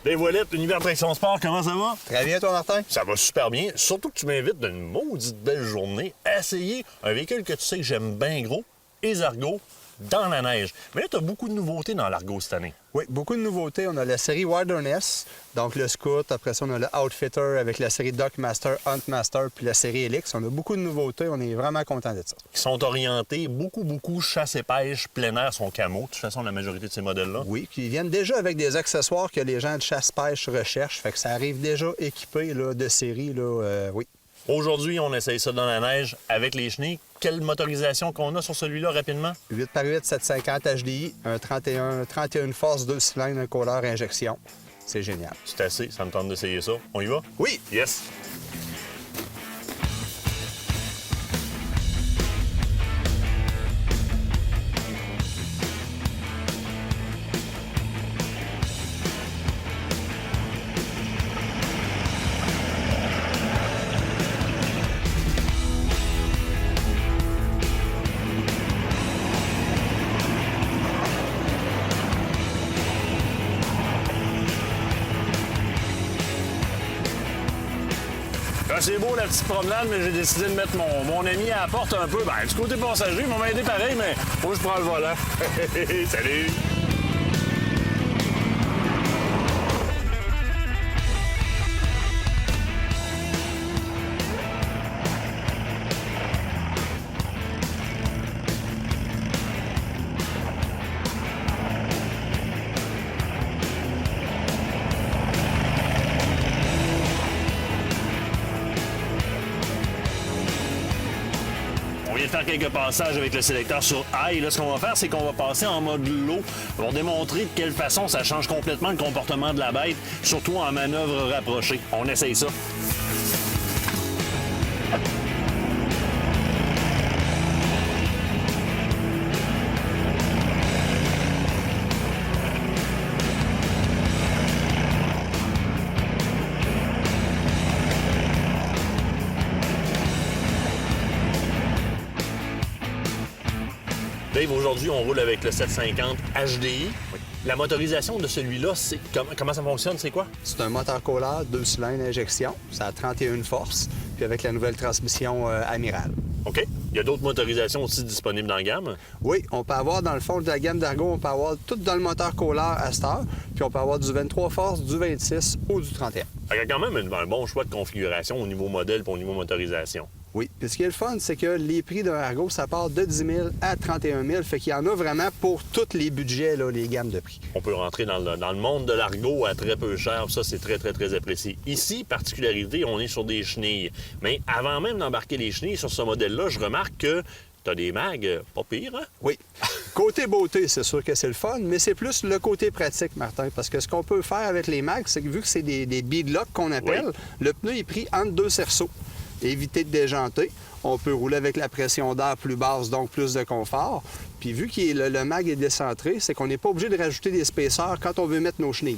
Les Voilettes, Univers Traction Sport, comment ça va? Très bien, toi, Martin? Ça va super bien. Surtout que tu m'invites d'une maudite belle journée à essayer un véhicule que tu sais que j'aime bien gros, Esargo, dans la neige. Mais là, tu as beaucoup de nouveautés dans l'Argo cette année. Oui, beaucoup de nouveautés. On a la série Wilderness, donc le Scout. Après ça, on a le Outfitter avec la série Dockmaster, Huntmaster, puis la série Helix. On a beaucoup de nouveautés. On est vraiment content de ça. Qui sont orientés beaucoup chasse et pêche, plein air, sont camo. De toute façon, la majorité de ces modèles-là. Oui, puis ils viennent déjà avec des accessoires que les gens de chasse-pêche recherchent. Fait que ça arrive déjà équipé là, de série, là, oui. Aujourd'hui, on essaye ça dans la neige avec les chenilles. Quelle motorisation qu'on a sur celui-là rapidement? 8x8 750 HDI, un 31 force 2 cylindres, un couleur injection. C'est génial. C'est assez, ça me tente d'essayer ça. On y va? Oui! Yes! Ah, c'est beau la petite promenade, mais j'ai décidé de mettre mon ami à la porte un peu. Ben, du côté passager, il m'a aidé pareil, mais moi je prends le volant. Salut! On vient de faire quelques passages avec le sélecteur sur high. Là, ce qu'on va faire, c'est qu'on va passer en mode low pour démontrer de quelle façon ça change complètement le comportement de la bête, surtout en manœuvre rapprochée. On essaye ça. Dave, aujourd'hui, on roule avec le 750 HDI. La motorisation de celui-là, c'est comment ça fonctionne? C'est quoi? C'est un moteur Kohler, 2 cylindres injection. Ça a 31 forces, puis avec la nouvelle transmission Amiral. OK. Il y a d'autres motorisations aussi disponibles dans la gamme? Oui, on peut avoir, dans le fond de la gamme d'Argo, on peut avoir tout dans le moteur Kohler à cette heure, puis on peut avoir du 23 forces, du 26 ou du 31. Il y a quand même un bon choix de configuration au niveau modèle et au niveau motorisation. Oui, puis ce qui est le fun, c'est que les prix d'un Argo, ça part de 10 000 à 31 000, fait qu'il y en a vraiment pour tous les budgets, là, les gammes de prix. On peut rentrer dans le monde de l'Argo à très peu cher, ça c'est très apprécié. Ici, particularité, on est sur des chenilles. Mais avant même d'embarquer les chenilles sur ce modèle-là, je remarque que tu as des mags pas pires, hein? Oui. Côté beauté, c'est sûr que c'est le fun, mais c'est plus le côté pratique, Martin, parce que ce qu'on peut faire avec les mags, c'est que vu que c'est des beadlocks qu'on appelle, le pneu est pris entre deux cerceaux. Éviter de déjanter. On peut rouler avec la pression d'air plus basse, donc plus de confort. Puis vu que le mag est décentré, c'est qu'on n'est pas obligé de rajouter des spaceurs quand on veut mettre nos chenilles.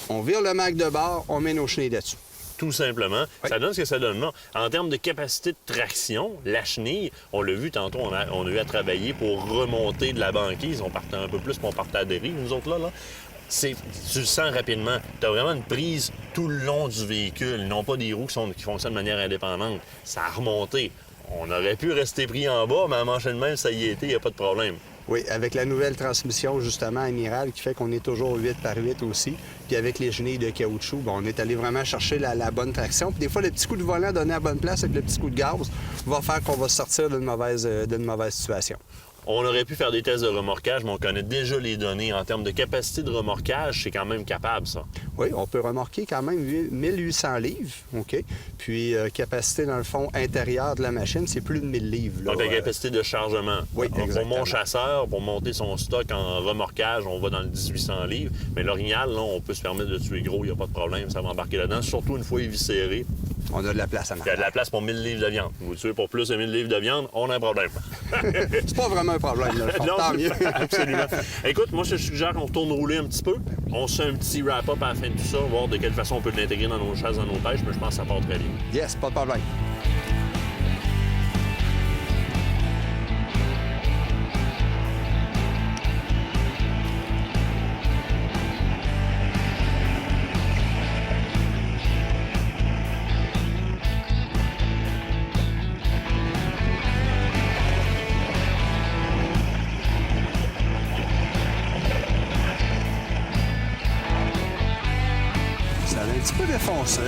On vire le mag de bord, on met nos chenilles dessus. Tout simplement. Oui. Ça donne ce que ça donne là. En termes de capacité de traction, la chenille, on l'a vu tantôt, on a eu à travailler pour remonter de la banquise. On partait un peu plus, puis on partait à dérive, nous autres là. Tu le sens rapidement. Tu as vraiment une prise tout le long du véhicule, non pas des roues qui fonctionnent de manière indépendante. Ça a remonté. On aurait pu rester pris en bas, mais à manger de même, ça y était, il n'y a pas de problème. Oui, avec la nouvelle transmission, justement, Amiral, qui fait qu'on est toujours 8x8 aussi. Puis avec les chenilles de caoutchouc, on est allé vraiment chercher la bonne traction. Puis des fois, le petit coup de volant donné à la bonne place avec le petit coup de gaz va faire qu'on va sortir d'une mauvaise situation. On aurait pu faire des tests de remorquage, mais on connaît déjà les données. En termes de capacité de remorquage, c'est quand même capable, ça. Oui, on peut remorquer quand même 1800 livres, OK? Puis capacité, dans le fond, intérieur de la machine, c'est plus de 1000 livres. Là, Donc, la capacité de chargement. Oui, donc, exactement. pour mon chasseur, pour monter son stock en remorquage, on va dans le 1800 livres. Mais l'Orignal, là, on peut se permettre de tuer gros, il n'y a pas de problème, ça va embarquer là-dedans. Surtout une fois éviscéré. On a de la place à Il y a marquer. de la place pour 1000 livres de viande. Vous tuez pour plus de 1000 livres de viande, on a un problème. C'est pas vraiment un problème, là, Non, tant mieux. absolument. Écoute, moi, je te suggère qu'on retourne rouler un petit peu. On se fait un petit wrap-up à la fin de tout ça, voir de quelle façon on peut l'intégrer dans nos chasses, dans nos pêches, mais je pense que ça part très bien. Yes, pas de problème. Un petit peu défoncé.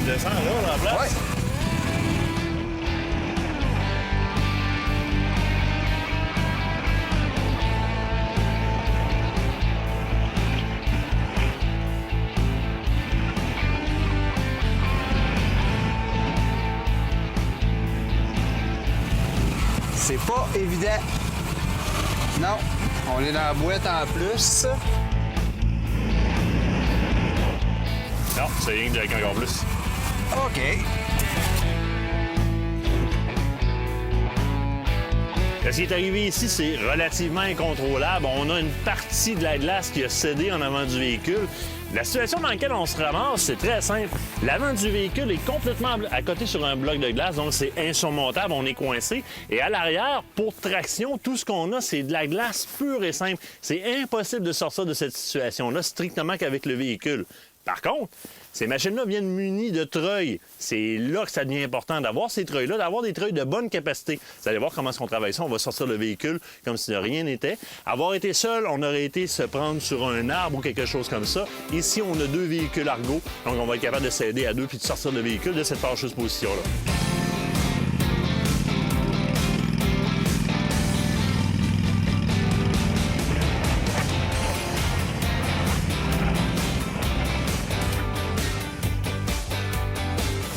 Descends là, dans la place. Ouais. C'est pas évident. Non, on est dans la boîte en plus. Non, c'est rien que avec encore plus. OK. Ce qui est arrivé ici, c'est relativement incontrôlable. On a une partie de la glace qui a cédé en avant du véhicule. La situation dans laquelle on se ramasse, c'est très simple. L'avant du véhicule est complètement à côté sur un bloc de glace, donc c'est insurmontable, on est coincé. Et à l'arrière, pour traction, tout ce qu'on a, c'est de la glace pure et simple. C'est impossible de sortir de cette situation-là strictement qu'avec le véhicule. Par contre, ces machines-là viennent munies de treuils. C'est là que ça devient important d'avoir ces treuils-là, d'avoir des treuils de bonne capacité. Vous allez voir comment est-ce qu'on travaille ça. On va sortir le véhicule comme si de rien n'était. Avoir été seul, on aurait été se prendre sur un arbre ou quelque chose comme ça. Ici, on a 2 véhicules Argo, donc on va être capable de s'aider à 2 puis de sortir le véhicule de cette fâcheuse position-là.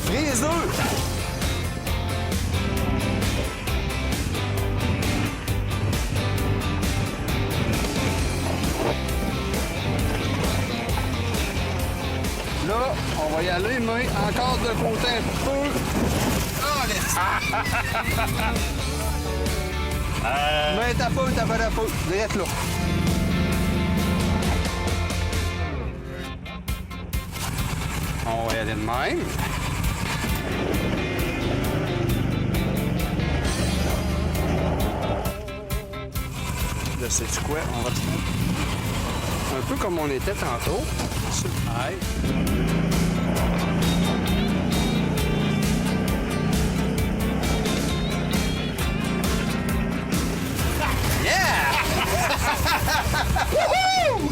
Friseux! Là, on va y aller, mais encore de côté un peu. Ah, mais t'as pas la peau. Direct là. On va y aller de même. Là, sais-tu quoi? On va un peu comme on était tantôt. Aïe. Yeah!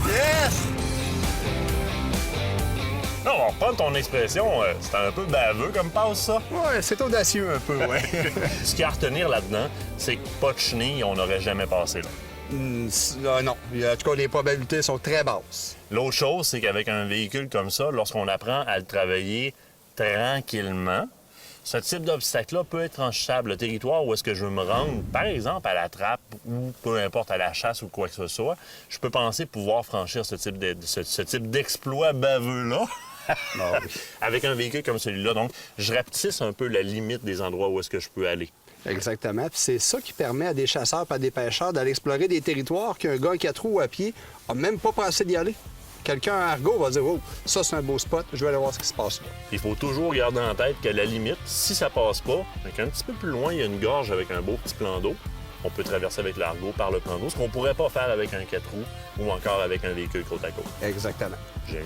Yes! Non, on reprend ton expression, c'est un peu baveux comme passe, ça. Ouais, c'est audacieux un peu, ouais. Ce qu'il y a à retenir là-dedans, c'est que pas de chenille, on n'aurait jamais passé là. Non. En tout cas, les probabilités sont très basses. L'autre chose, c'est qu'avec un véhicule comme ça, lorsqu'on apprend à le travailler tranquillement, ce type d'obstacle-là peut être franchissable. Le territoire où est-ce que je veux me rendre, par exemple à la trappe ou peu importe à la chasse ou quoi que ce soit, je peux penser pouvoir franchir ce type d'exploit baveux-là. Ah oui. Avec un véhicule comme celui-là. Donc, je rapetisse un peu la limite des endroits où est-ce que je peux aller. Exactement. Puis c'est ça qui permet à des chasseurs et à des pêcheurs d'aller explorer des territoires qu'un gars à 4 roues à pied n'a même pas pensé d'y aller. Quelqu'un à Argo va dire « Oh, ça, c'est un beau spot, je vais aller voir ce qui se passe là. » Il faut toujours garder en tête qu'à la limite, si ça passe pas, un petit peu plus loin, il y a une gorge avec un beau petit plan d'eau. On peut traverser avec l'Argo par le plan d'eau, ce qu'on pourrait pas faire avec un 4 roues ou encore avec un véhicule côte à côte. Exactement. Génial.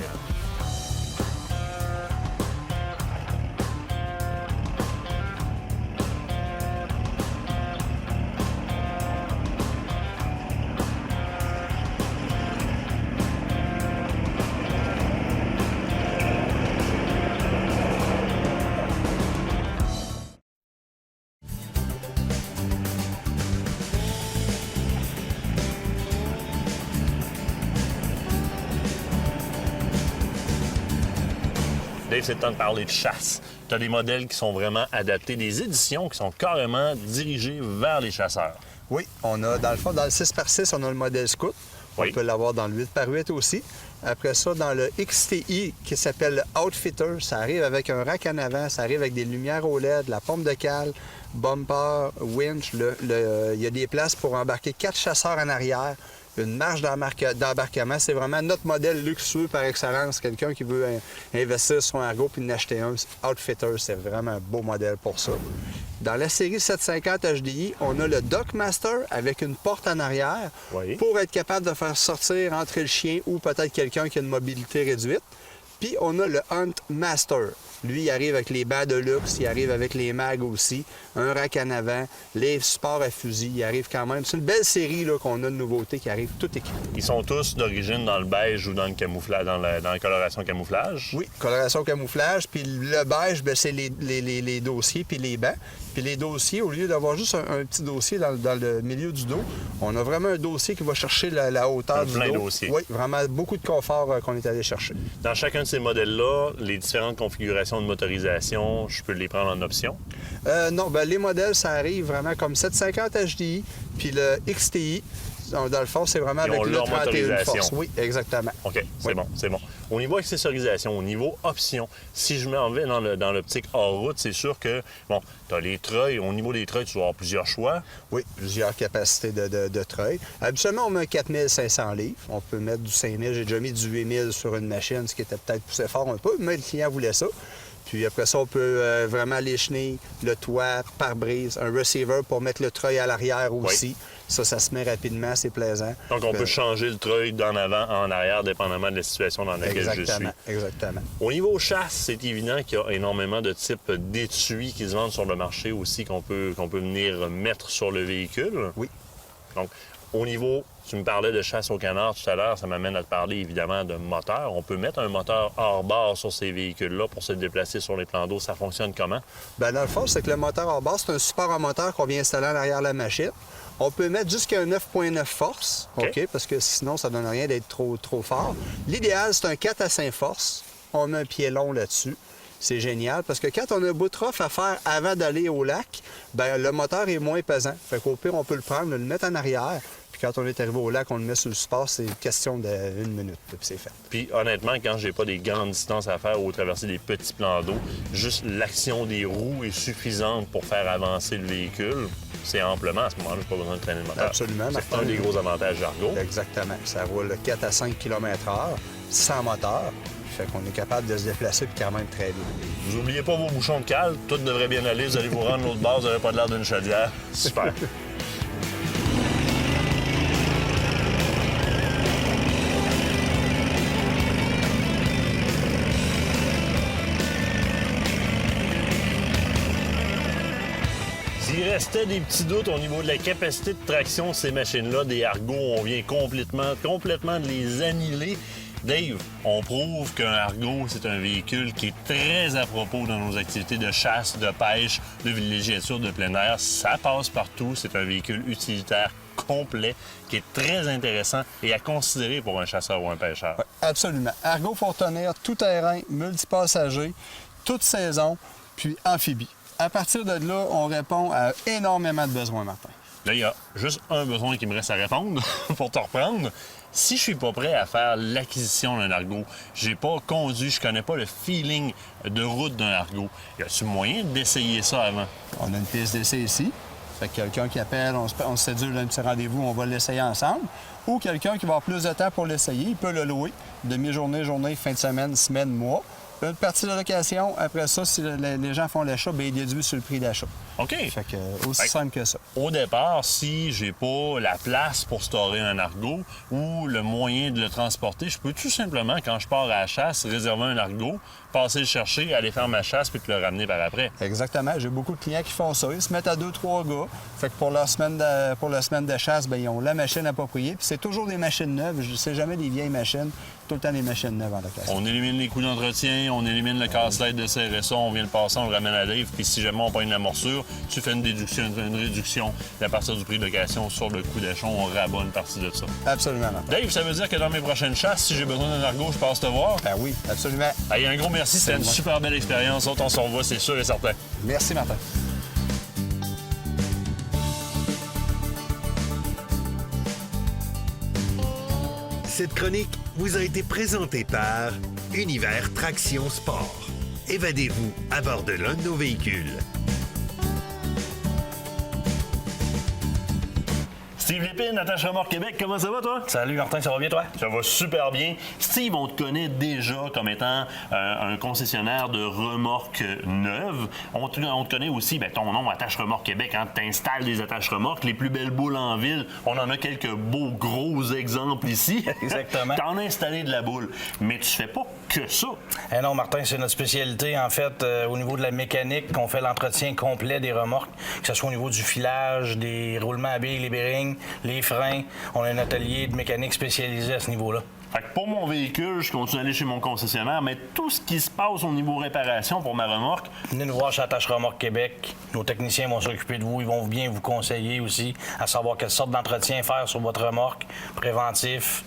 Dave, c'est le temps de parler de chasse. Tu as des modèles qui sont vraiment adaptés, des éditions qui sont carrément dirigées vers les chasseurs. Oui, on a, dans le fond, dans le 6x6, on a le modèle Scout. Oui. On peut l'avoir dans le 8x8 aussi. Après ça, dans le XTI, qui s'appelle le Outfitter, ça arrive avec un rack en avant, ça arrive avec des lumières OLED, la pompe de cale, bumper, winch. Il y a des places pour embarquer 4 chasseurs en arrière, une marge d'embarquement. C'est vraiment notre modèle luxueux par excellence. Quelqu'un qui veut investir sur un Argo puis en acheter un, Outfitter, c'est vraiment un beau modèle pour ça. Dans la série 750 HDI, on a le Dockmaster avec une porte en arrière Oui. pour être capable de faire sortir, entrer le chien ou peut-être quelqu'un qui a une mobilité réduite. Puis on a le Hunt Master. Lui, il arrive avec les bancs de luxe, il arrive avec les mags aussi, un rack en avant, les supports à fusil, il arrive quand même. C'est une belle série là, qu'on a de nouveautés qui arrivent tout équipées. Ils sont tous d'origine dans le beige ou dans le camouflage, dans la coloration camouflage? Oui, coloration camouflage. Puis le beige, bien, c'est les dossiers puis les bancs. Puis les dossiers, au lieu d'avoir juste un petit dossier dans le milieu du dos, on a vraiment un dossier qui va chercher la hauteur du plein dos. dossier. Oui, vraiment beaucoup de confort qu'on est allé chercher. Dans chacun de ces modèles-là, les différentes configurations de motorisation, je peux les prendre en option? Non, bien, les modèles, ça arrive vraiment comme 750 HDI, puis le XTI. Dans le fond, c'est vraiment Ils ont avec le leur 31 motorisation. force. Oui, exactement. OK, c'est Oui. bon, c'est bon. Au niveau accessorisation, au niveau option, si je m'en vais dans l'optique hors route, c'est sûr que, bon, tu as les treuils. Au niveau des treuils, tu vas avoir plusieurs choix. Oui, plusieurs capacités de treuil. Habituellement, on met un 4500 livres. On peut mettre du 5000. J'ai déjà mis du 8000 sur une machine, ce qui était peut-être poussé fort un peu, mais le client voulait ça. Puis après ça, on peut vraiment les chenilles, le toit, pare-brise, un receiver pour mettre le treuil à l'arrière aussi. Oui. Ça se met rapidement, c'est plaisant. Donc, on peut changer le treuil d'en avant en arrière, dépendamment de la situation dans laquelle je suis. Exactement. Au niveau chasse, c'est évident qu'il y a énormément de types d'étuis qui se vendent sur le marché aussi qu'on peut venir mettre sur le véhicule. Oui. Donc, au niveau, tu me parlais de chasse au canard tout à l'heure, ça m'amène à te parler évidemment de moteur. On peut mettre un moteur hors bord sur ces véhicules-là pour se déplacer sur les plans d'eau. Ça fonctionne comment? Bien, dans le fond, c'est que le moteur hors bord, c'est un support en moteur qu'on vient installer en arrière de la machine. On peut mettre jusqu'à un 9.9 force, OK, parce que sinon, ça ne donne rien d'être trop fort. L'idéal, c'est un 4 à 5 force. On a un pied long là-dessus. C'est génial parce que quand on a un bout de rough à faire avant d'aller au lac, bien, le moteur est moins pesant. Fait qu'au pire, on peut le prendre, le mettre en arrière. Puis quand on est arrivé au lac, on le met sur le support. C'est une question d'1 minute, puis c'est fait. Puis honnêtement, quand j'ai pas des grandes distances à faire ou traverser des petits plans d'eau, juste l'action des roues est suffisante pour faire avancer le véhicule. C'est amplement, à ce moment-là, j'ai pas besoin de traîner le moteur. Absolument, C'est Martin. un des gros avantages d'Argo. Exactement. Ça roule 4 à 5 km/h, sans moteur. Fait qu'on est capable de se déplacer puis quand même très vite. Vous oubliez pas vos bouchons de cale, tout devrait bien aller, vous allez vous rendre l'autre bord, vous n'avez pas de l'air d'une chaudière. Super. S'il restait des petits doutes au niveau de la capacité de traction de ces machines-là, des Argo, on vient complètement de les annihiler. Dave, on prouve qu'un Argo, c'est un véhicule qui est très à propos dans nos activités de chasse, de pêche, de villégiature de plein air. Ça passe partout. C'est un véhicule utilitaire complet qui est très intéressant et à considérer pour un chasseur ou un pêcheur. Ouais, absolument. Argo faut retenir tout terrain, multipassager, toute saison, puis amphibie. À partir de là, on répond à énormément de besoins, Martin. Là, il y a juste un besoin qui me reste à répondre pour te reprendre. Si je suis pas prêt à faire l'acquisition d'un Argo, j'ai pas conduit, je connais pas le feeling de route d'un Argo, y a-t-il moyen d'essayer ça avant? On a une piste d'essai ici. Fait que quelqu'un qui appelle, on se sédule un petit rendez-vous, on va l'essayer ensemble. Ou quelqu'un qui va avoir plus de temps pour l'essayer, il peut le louer. Demi-journée, journée, fin de semaine, mois. Une partie de location, après ça, si les gens font l'achat, bien, il est déduit sur le prix d'achat. OK. Fait que, aussi simple que ça. Au départ, si j'ai pas la place pour storer un Argo ou le moyen de le transporter, je peux tout simplement, quand je pars à la chasse, réserver un Argo, passer le chercher, aller faire ma chasse puis te le ramener par après. Exactement. J'ai beaucoup de clients qui font ça. Ils se mettent à 2-3 gars. Fait que pour la semaine de chasse, bien, ils ont la machine appropriée. Puis c'est toujours des machines neuves. Je sais jamais des vieilles machines. Tout le temps des machines neuves en location. On élimine les coûts d'entretien, on élimine le casse-tête de CRSA, on vient le passer, on le ramène à Dave, puis si jamais on pogne la morsure, tu fais une réduction à partir du prix de location sur le coût d'achat, on rabat une partie de ça. Absolument, Martin. Dave, ça veut dire que dans mes prochaines chasses, si j'ai besoin d'un Argo, je passe te voir? Ben oui, absolument. Allez, un gros merci, c'était une super belle expérience. On se revoit, c'est sûr et certain. Merci, Martin. Cette chronique vous a été présentée par Univers Traction Sport. Évadez-vous à bord de l'un de nos véhicules. Steve Lépine, Attache Remorque Québec, comment ça va, toi? Salut Martin, ça va bien toi? Ça va super bien. Steve, on te connaît déjà comme étant un concessionnaire de remorques neuves. On te connaît aussi, ton nom, Attache Remorque Québec, hein, tu installes des attaches remorques, les plus belles boules en ville. On en a quelques beaux gros exemples ici. Exactement. T'en as installé de la boule. Mais tu fais pas que ça. Eh non, Martin, c'est notre spécialité. En fait, au niveau de la mécanique, qu'on fait l'entretien complet des remorques, que ce soit au niveau du filage, des roulements à billes, les bearings, les freins. On a un atelier de mécanique spécialisé à ce niveau-là. Fait que pour mon véhicule, je continue à aller chez mon concessionnaire, mais tout ce qui se passe au niveau réparation pour ma remorque, Venez nous voir chez Attache Remorque Québec. Nos techniciens vont s'occuper de vous. Ils vont bien vous conseiller aussi à savoir quelle sorte d'entretien faire sur votre remorque, préventif.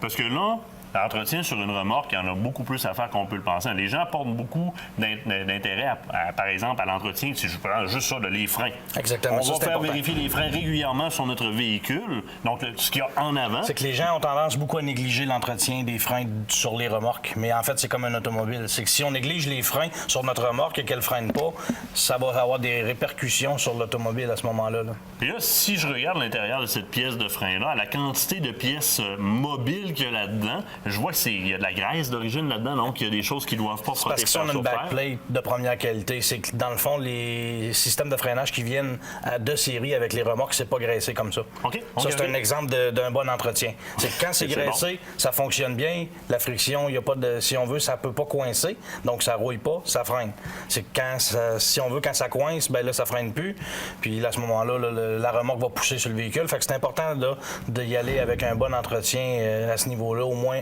parce que là, l'entretien sur une remorque, il y en a beaucoup plus à faire qu'on peut le penser. Les gens portent beaucoup d'intérêt, par exemple, à l'entretien, si je prends juste ça, les freins. Exactement, On ça, va c'est faire important. vérifier les freins régulièrement sur notre véhicule. Donc, ce qu'il y a en avant. C'est que les gens ont tendance beaucoup à négliger l'entretien des freins sur les remorques. Mais en fait, c'est comme un automobile. C'est que si on néglige les freins sur notre remorque et qu'elle ne freine pas, ça va avoir des répercussions sur l'automobile à ce moment-là. Là. Et là, si je regarde l'intérieur de cette pièce de frein-là, la quantité de pièces mobiles qu'il y a là-dedans, je vois qu'il y a de la graisse d'origine là-dedans, donc il y a des choses qui ne doivent pas Parce que si on a une sur fer. backplate de première qualité, c'est que dans le fond, les systèmes de freinage qui viennent de série avec les remorques, c'est pas graissé comme ça. OK. Ça, c'est un exemple d'un bon entretien. C'est que quand c'est graissé, ça fonctionne bien. La friction, il y a pas de. Si on veut, ça peut pas coincer. Donc, ça rouille pas, ça freine. C'est que si on veut, quand ça coince, ben là, ça freine plus. Puis là, à ce moment-là, la remorque va pousser sur le véhicule. Fait que c'est important d'y aller avec un bon entretien à ce niveau-là, au moins,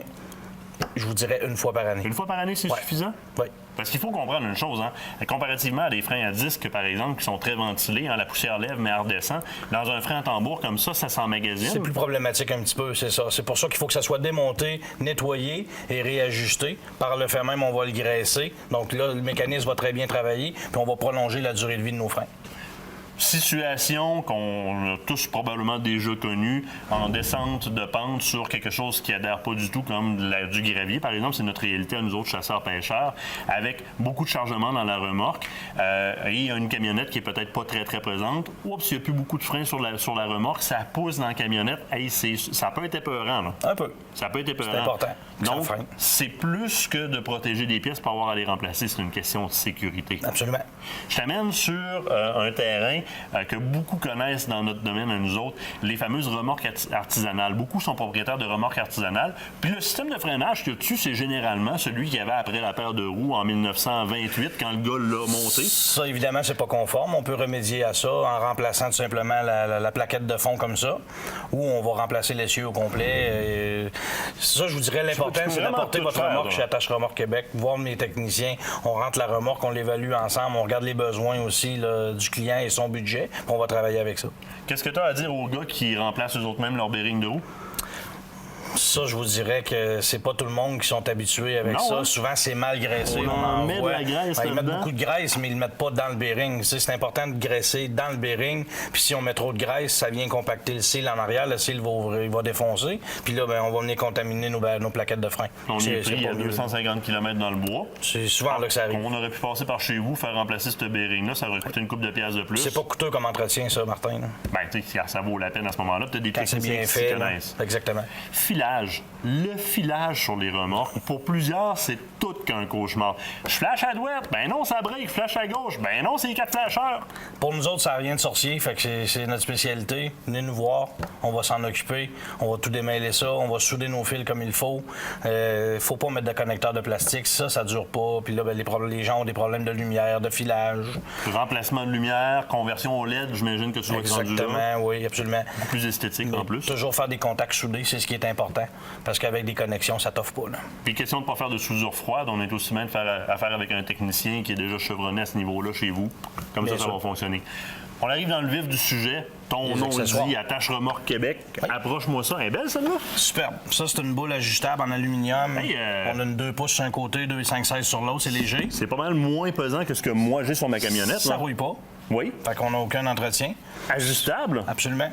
je vous dirais, une fois par année. Une fois par année, c'est suffisant? Oui. Parce qu'il faut comprendre une chose, hein? Comparativement à des freins à disque, par exemple, qui sont très ventilés, hein, la poussière lève, mais elle redescend, dans un frein à tambour comme ça s'emmagasine. C'est plus problématique un petit peu, c'est ça. C'est pour ça qu'il faut que ça soit démonté, nettoyé et réajusté. Par le fait même, on va le graisser. Donc là, le mécanisme va très bien travailler, puis on va prolonger la durée de vie de nos freins. Situation qu'on a tous probablement déjà connue, en descente de pente sur quelque chose qui adhère pas du tout, comme du gravier, par exemple. C'est notre réalité à nous autres chasseurs-pêcheurs, avec beaucoup de chargement dans la remorque. Et il y a une camionnette qui est peut-être pas très, très présente. Oups, il n'y a plus beaucoup de freins sur la remorque. Ça pousse dans la camionnette. Hey, ça peut être épeurant, là. Un peu. Ça peut être épeurant. C'est important. Donc, Ça freine. c'est plus que de protéger des pièces pour avoir à les remplacer. C'est une question de sécurité. Absolument. Je t'amène sur un terrain que beaucoup connaissent dans notre domaine à nous autres, les fameuses remorques artisanales. Beaucoup sont propriétaires de remorques artisanales. Puis le système de freinage qu'il y a dessus, c'est généralement celui qu'il y avait après la paire de roues en 1928, quand le gars l'a monté. Ça, évidemment, c'est pas conforme. On peut remédier à ça en remplaçant tout simplement la plaquette de fond comme ça, ou on va remplacer l'essieu au complet. Ça, je vous dirais, l'important, peux c'est vraiment d'apporter tout votre faire, remorque là. chez Attache Remorque Québec, voir mes techniciens. On rentre la remorque, on l'évalue ensemble, on regarde les besoins aussi là, du client et son budget, puis on va travailler avec ça. Qu'est-ce que tu as à dire aux gars qui remplacent eux autres même leur bearing de roue? Ça, je vous dirais que c'est pas tout le monde qui sont habitués avec Non, ça. hein? Souvent, c'est mal graissé. On en met de voit. la graisse Ils mettent là-dedans. beaucoup de graisse, mais ils le mettent pas dans le bearing. Tu sais, c'est important de graisser dans le bearing. Puis si on met trop de graisse, ça vient compacter le cil en arrière. Le cil va ouvrir, il va défoncer. Puis là, ben, on va venir contaminer nos plaquettes de frein. On est pris pas à mieux. 250 km dans le bois. C'est souvent là que ça arrive. On aurait pu passer par chez vous, faire remplacer ce bearing-là. Ça aurait coûté une couple de pièces de plus. C'est pas coûteux comme entretien, ça, Martin. Là. Ben, tu sais, ça vaut la peine à ce moment-là. Peut-être des Quand c'est techniciens bien qui s'y fait. là. connaissent. Exactement. Filage. Le filage sur les remorques, pour plusieurs, c'est tout qu'un cauchemar. Je flash à droite, ben non, ça break. Flash à gauche, ben non, c'est les 4 flasheurs. Pour nous autres, ça n'a rien de sorcier, fait que c'est notre spécialité. Venez nous voir, on va s'en occuper, on va tout démêler ça, on va souder nos fils comme il faut. Faut pas mettre de connecteur de plastique, ça dure pas. Puis là, ben, les gens ont des problèmes de lumière, de filage. Remplacement de lumière, conversion au LED, j'imagine que tu vas être rendu là. Exactement, oui, absolument. Beaucoup plus esthétique en plus. Toujours faire des contacts soudés, c'est ce qui est important. Parce qu'avec des connexions, ça t'offre pas. Là. Puis question de ne pas faire de soudure froide, on est aussi bien de faire affaire avec un technicien qui est déjà chevronné à ce niveau-là chez vous. Comme Bien ça sûr. va fonctionner. On arrive dans le vif du sujet. Ton Les nom accessoires. dit Attache Remorque Québec. Oui. Approche-moi ça. Elle est belle celle-là? Superbe. Ça, c'est une boule ajustable en aluminium. Hey, On a une 2 pouces sur un côté, 2,5-16 sur l'autre, c'est léger. C'est pas mal moins pesant que ce que moi j'ai sur ma camionnette. Ça là. rouille pas. Oui. Fait qu'on n'a aucun entretien. Ajustable. Absolument.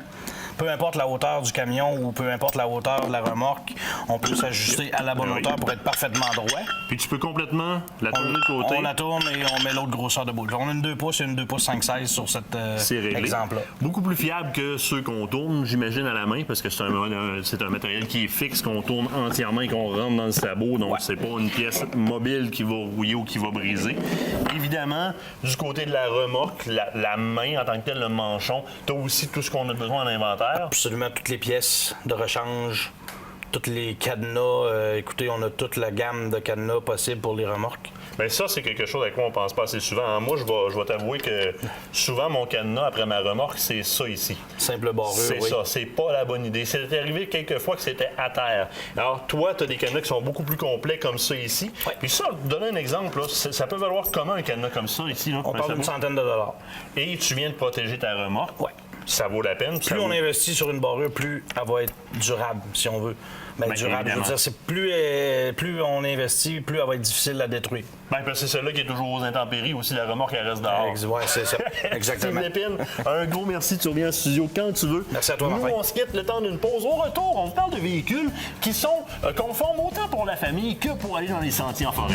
peu importe la hauteur du camion ou peu importe la hauteur de la remorque, on peut s'ajuster à la bonne hauteur pour être parfaitement droit. Puis tu peux complètement la tourner de côté. On la tourne et on met l'autre grosseur de boule. On a une 2 pouces et une 2 pouces 5/16 sur cet exemple-là. Beaucoup plus fiable que ceux qu'on tourne, j'imagine, à la main, parce que c'est un matériel qui est fixe, qu'on tourne entièrement et qu'on rentre dans le sabot. Donc, c'est pas une pièce mobile qui va rouiller ou qui va briser. Évidemment, du côté de la remorque, la main en tant que telle, le manchon, tu as aussi tout ce qu'on a besoin en inventaire. Absolument toutes les pièces de rechange, tous les cadenas. Écoutez, on a toute la gamme de cadenas possible pour les remorques. Bien, ça, c'est quelque chose à quoi on pense pas assez souvent. Moi, je vais t'avouer que souvent, mon cadenas, après ma remorque, c'est ça ici. Simple barrure, c'est oui. ça, c'est pas la bonne idée. C'est arrivé quelques fois que c'était à terre. Alors, toi, tu as des cadenas qui sont beaucoup plus complets comme ça ici. Ouais. Puis ça, donner un exemple, là, ça peut valoir comment un cadenas comme ça ici? Là, On parle d'une centaine de dollars. Et tu viens de protéger ta remorque. Ouais. Ça vaut la peine. Plus on investit sur une barrure, plus elle va être durable, si on veut. Bien, durable, je veux dire, c'est plus on investit, plus elle va être difficile à détruire. Bien, parce que c'est celle-là qui est toujours aux intempéries. Aussi, la remorque, elle reste dehors. Oui, c'est ça. Exactement. Steve Lépine, un gros merci. Tu reviens en studio quand tu veux. Merci à toi, Nous, Martin. on se quitte le temps d'une pause. Au retour, on parle de véhicules qui sont conformes autant pour la famille que pour aller dans les sentiers en forêt.